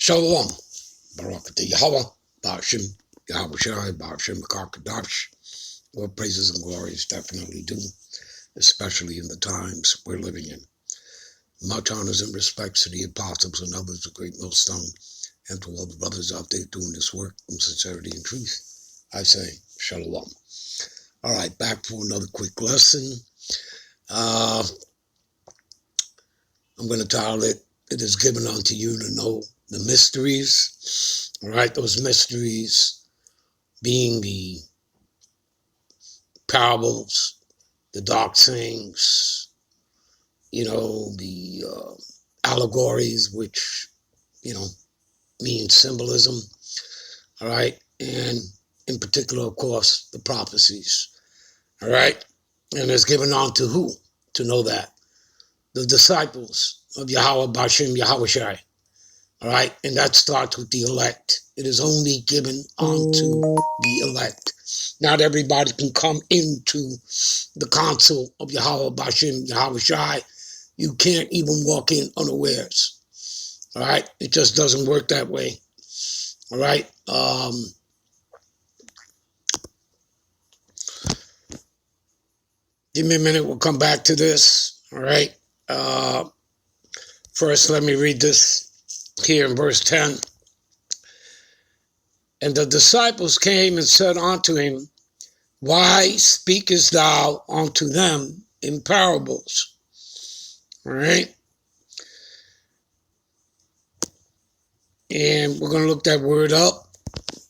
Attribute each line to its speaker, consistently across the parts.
Speaker 1: Shalom. Barakatah Yahweh, Ba'ashim, Yahweh Shai, Ba'ashim, Kakadash. All praises and glories definitely due, especially in the times we're living in. Much honors and respects to the apostles and others of great millstone, and to all the brothers out there doing this work in sincerity and truth. I say, Shalom. All right, back for another quick lesson. I'm going to title it, It is given unto you to know the mysteries. All right, those mysteries being the parables, the dark sayings, the allegories, which, mean symbolism. All right, and in particular, of course, the prophecies. All right, and it's given unto who to know that? The disciples of Yahweh Bashim Yahweh Shai. All right, and that starts with the elect. It is only given unto the elect. Not everybody can come into the council of Yahweh Bashim Yahweh Shai. You can't even walk in unawares. All right, it just doesn't work that way. All right. Give me a minute. We'll come back to this. All right. First, let me read this here in verse 10. And the disciples came and said unto him, Why speakest thou unto them in parables? All right. And we're going to look that word up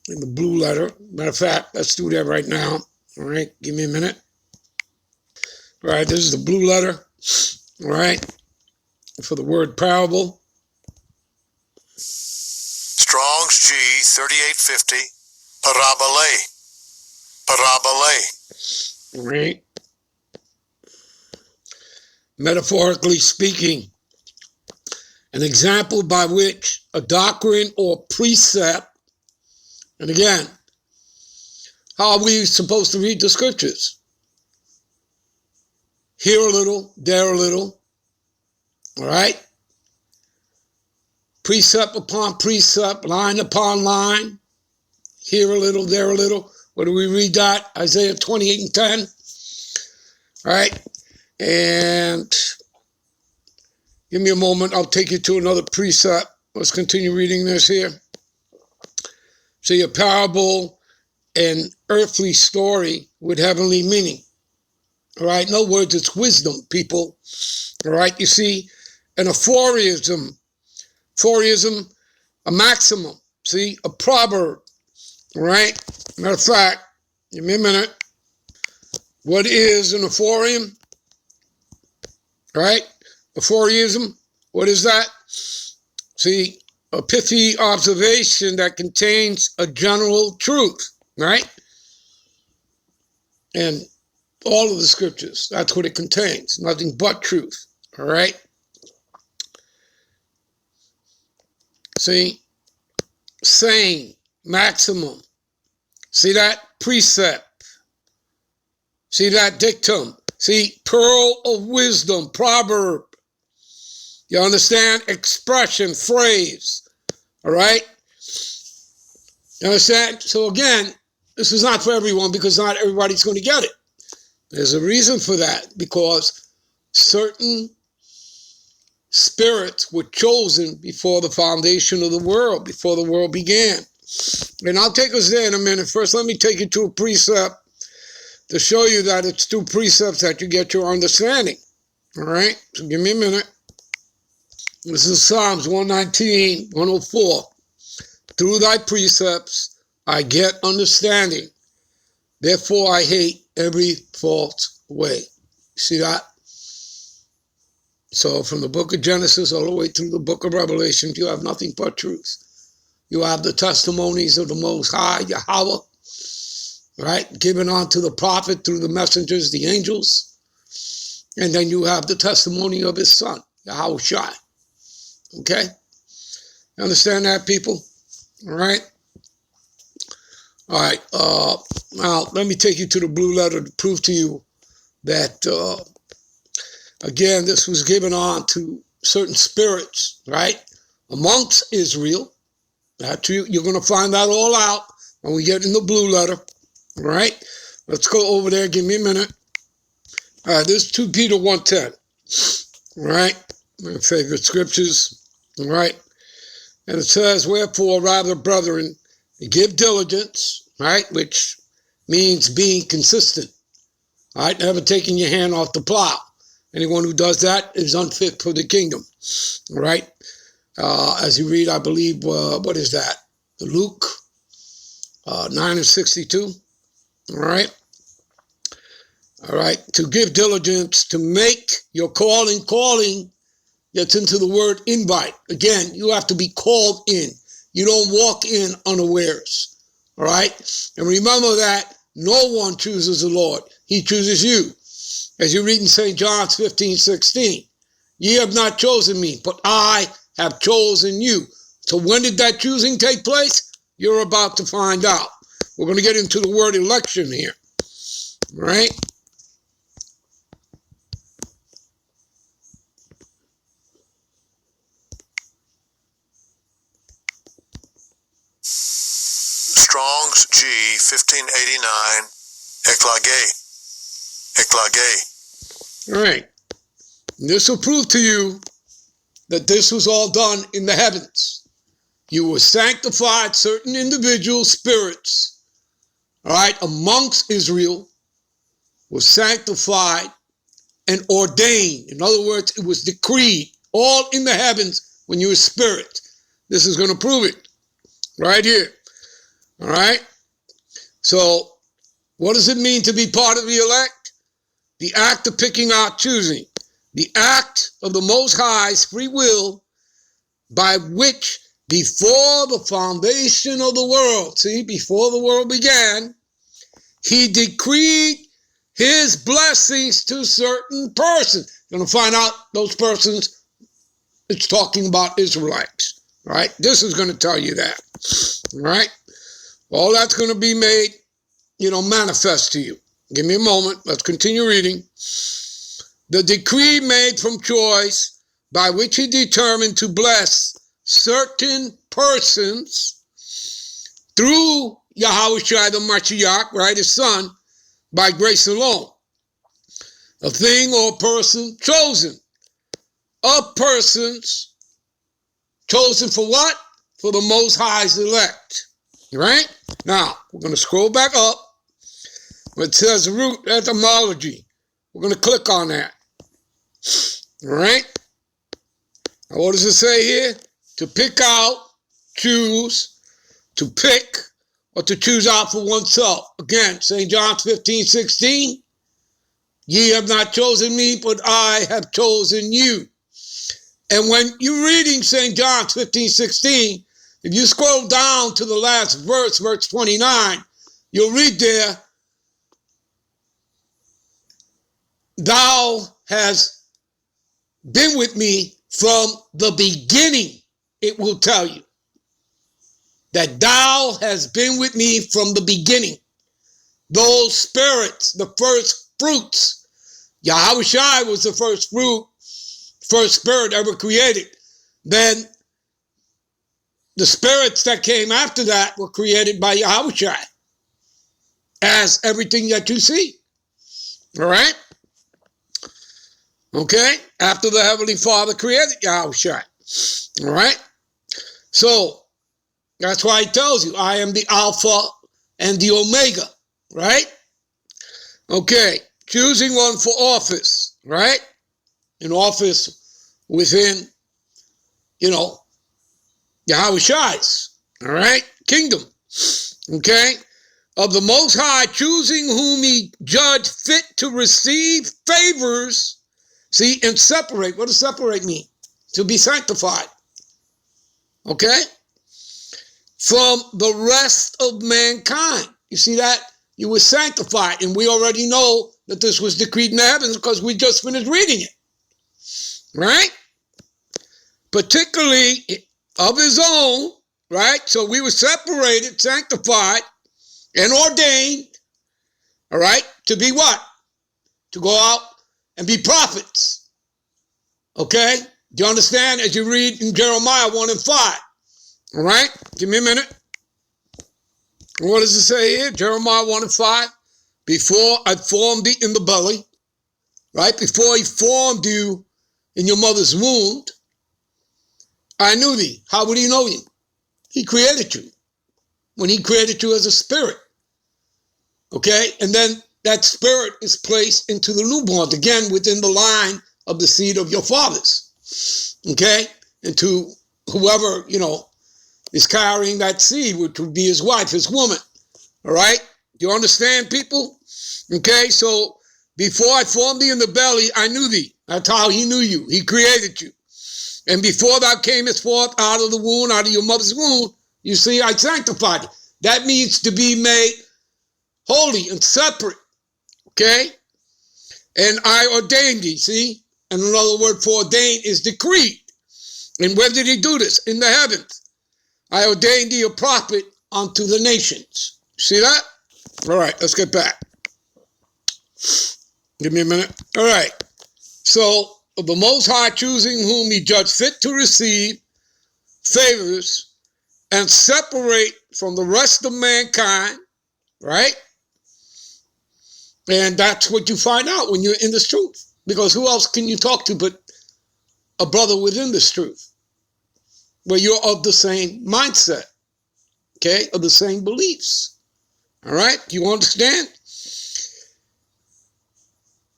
Speaker 1: in the blue letter. Matter of fact, let's do that right now. All right. Give me a minute. All right. This is the blue letter. All right. For the word parable.
Speaker 2: Strong's G 3850. Parabole. Parabole.
Speaker 1: All right. Metaphorically speaking, an example by which a doctrine or precept, and again, how are we supposed to read the scriptures? Here a little, there a little, all right? Precept upon precept, line upon line, here a little, there a little. Where do we read that? Isaiah 28 and 10, all right? And give me a moment, I'll take you to another precept. Let's continue reading this here. See, a parable, an earthly story with heavenly meaning. All right, in other words, it's wisdom, people. All right, you see, an aphorism, a maximum, see, a proverb. All right, matter of fact, give me a minute. What is an aphorism? All right, aphorism, what is that? See, a pithy observation that contains a general truth, right? And all of the scriptures, that's what it contains, nothing but truth, all right? See, saying, maximum, see that? Precept, see that? Dictum, see, pearl of wisdom, proverb, you understand? Expression, phrase, all right? You understand? So again, this is not for everyone because not everybody's going to get it. There's a reason for that, because certain spirits were chosen before the foundation of the world, before the world began. And I'll take us there in a minute. First, let me take you to a precept to show you that it's through precepts that you get your understanding. All right? So give me a minute. This is Psalms 119, 104. Through thy precepts I get understanding. Therefore I hate every false way. See that? So from the book of Genesis all the way through the book of Revelation, you have nothing but truth. You have the testimonies of the Most High, Yahweh, right? Given unto the prophet through the messengers, the angels. And then you have the testimony of his son, Yahweh Shai. Okay? You understand that, people? All right? All right. Now, let me take you to the blue letter to prove to you that, again, this was given on to certain spirits, right? Amongst Israel, You're going to find that all out when we get in the blue letter. All right? Let's go over there. Give me a minute. All right, this is 2 Peter 1:10. All right? My favorite scriptures. All right? And it says, wherefore, rather, brethren, give diligence, right? Which means being consistent. All right? Never taking your hand off the plow. Anyone who does that is unfit for the kingdom. All right? As you read, I believe, what is that? Luke 9:62. All right? All right? To give diligence, to make your calling gets into the word invite. Again, you have to be called in. You don't walk in unawares. All right? And remember that no one chooses the Lord. He chooses you. As you read in St. John 15:16, ye have not chosen me, but I have chosen you. So when did that choosing take place? You're about to find out. We're going to get into the word election here. All right?
Speaker 2: Strong's G 1589, Eklage.
Speaker 1: All right. This will prove to you that this was all done in the heavens. You were sanctified, certain individual spirits, all right, amongst Israel, were sanctified and ordained. In other words, it was decreed all in the heavens when you were spirit. This is going to prove it right here. All right. So what does it mean to be part of the elect? The act of picking out, choosing. The act of the Most High's free will by which before the foundation of the world, see, before the world began, he decreed his blessings to certain persons. You're going to find out those persons, it's talking about Israelites, right? This is going to tell you that, right? All that's going to be made, manifest to you. Give me a moment. Let's continue reading. The decree made from choice by which he determined to bless certain persons through Yahushua the Mashiach, right, his son, by grace alone. A thing or person chosen. Of persons chosen for what? For the Most High's elect. Right? Now, we're going to scroll back up. It says root etymology. We're going to click on that. All right? Now, what does it say here? To pick out, choose, to pick, or to choose out for oneself. Again, St. John 15:16. Ye have not chosen me, but I have chosen you. And when you're reading St. John 15:16, if you scroll down to the last verse, verse 29, you'll read there, thou hast been with me from the beginning. It will tell you that thou hast been with me from the beginning. Those spirits, the first fruits. Yahushua was the first fruit, first spirit ever created. Then the spirits that came after that were created by Yahushua as everything that you see. All right? Okay? After the Heavenly Father created Yahushua. All right? So, that's why he tells you, I am the Alpha and the Omega. Right? Okay. Choosing one for office. Right? An office within, Yahushua's. All right? Kingdom. Okay? Of the Most High, choosing whom he judged fit to receive favors. See, and separate. What does separate mean? To be sanctified. Okay? From the rest of mankind. You see that? You were sanctified. And we already know that this was decreed in the heavens because we just finished reading it. Right? Particularly of his own. Right? So we were separated, sanctified, and ordained. All right? To be what? To go out and be prophets. Okay? Do you understand? As you read in Jeremiah 1:5. All right? Give me a minute. What does it say here? Jeremiah 1 and 5. Before I formed thee in the belly, right? Before he formed you in your mother's womb, I knew thee. How would he know you? He created you. When he created you as a spirit. Okay? And then that spirit is placed into the newborn, again, within the line of the seed of your fathers. Okay? And to whoever, is carrying that seed, which would be his wife, his woman. All right? Do you understand, people? Okay? So before I formed thee in the belly, I knew thee. That's how he knew you. He created you. And before thou camest forth out of the womb, out of your mother's womb, you see, I sanctified you. That means to be made holy and separate. Okay? And I ordained thee, see? And another word for ordained is decreed. And where did he do this? In the heavens. I ordained thee a prophet unto the nations. See that? All right, let's get back. Give me a minute. All right. So, the Most High choosing whom he judged fit to receive favors and separate from the rest of mankind, right? And that's what you find out when you're in this truth. Because who else can you talk to but a brother within this truth? Where you're of the same mindset, okay? Of the same beliefs, all right? Do you understand?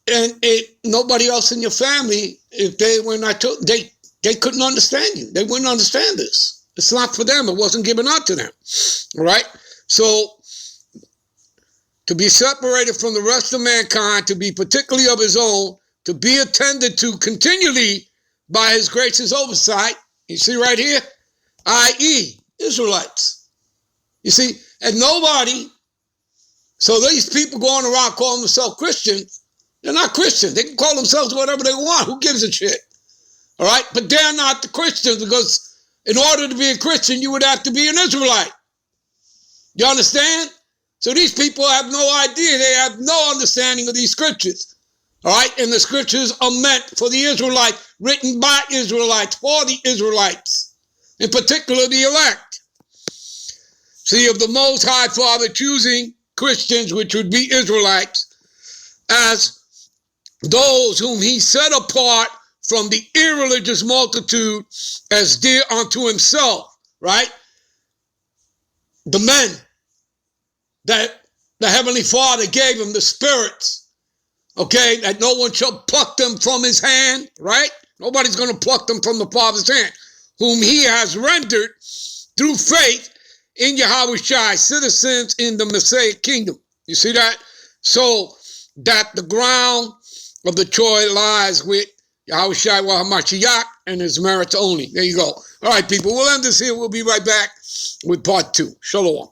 Speaker 1: And nobody else in your family, if they were not, they couldn't understand you. They wouldn't understand this. It's not for them. It wasn't given out to them, all right? So, to be separated from the rest of mankind, to be particularly of his own, to be attended to continually by his gracious oversight, you see right here, i.e. Israelites. You see, and nobody, so these people going around calling themselves Christians, they're not Christians. They can call themselves whatever they want. Who gives a shit? All right? But they're not the Christians because in order to be a Christian, you would have to be an Israelite. You understand? So these people have no idea. They have no understanding of these scriptures. All right? And the scriptures are meant for the Israelites, written by Israelites, for the Israelites, in particular the elect. See, of the Most High Father choosing Christians, which would be Israelites, as those whom he set apart from the irreligious multitude as dear unto himself, right? The men that the Heavenly Father gave him, the spirits, okay, that no one shall pluck them from his hand, right? Nobody's going to pluck them from the Father's hand, whom he has rendered through faith in Yahushua, citizens in the Messiah kingdom. You see that? So that the ground of the choice lies with Yahushua HaMashiach and his merits only. There you go. All right, people, we'll end this here. We'll be right back with part 2. Shalom.